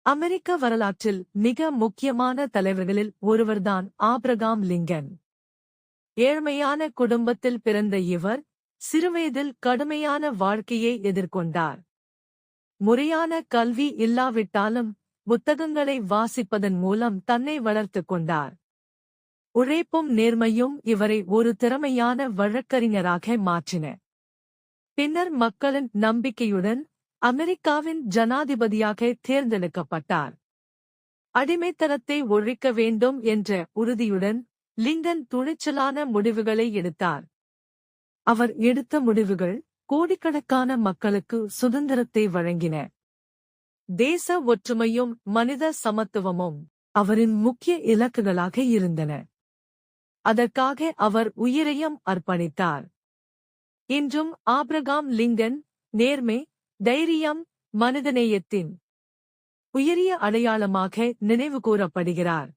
அமெரிக்க வரலாற்றில் மிக முக்கியமான தலைவர்களில் ஒருவர்தான் ஆபிரகாம் லிங்கன். ஏழ்மையான குடும்பத்தில் பிறந்த இவர் சிறுவயதில் கடுமையான வாழ்க்கையை எதிர்கொண்டார். முறையான கல்வி இல்லாவிட்டாலும் புத்தகங்களை வாசிப்பதன் மூலம் தன்னை வளர்த்துக் கொண்டார். உழைப்பும் நேர்மையும் இவரை ஒரு திறமையான வழக்கறிஞராக மாற்றின. பின்னர் மக்களின் நம்பிக்கையுடன் அமெரிக்காவின் ஜனாதிபதியாக தேர்ந்தெடுக்கப்பட்டார். அடிமைத்தனத்தை ஒழிக்க வேண்டும் என்ற உறுதியுடன் லிங்கன் துணிச்சலான முடிவுகளை எடுத்தார். அவர் எடுத்த முடிவுகள் கோடிக்கணக்கான மக்களுக்கு சுதந்திரத்தை வழங்கின. தேச ஒற்றுமையும் மனித சமத்துவமும் அவரின் முக்கிய இலக்குகளாக இருந்தன. அதற்காக அவர் உயிரையும் அர்ப்பணித்தார். இன்றும் ஆபிரகாம் லிங்கன் நேர்மை, தைரியம், மனிதநேயத்தின் உயரிய அடையாளமாக நினைவுகூரப்படுகிறார்.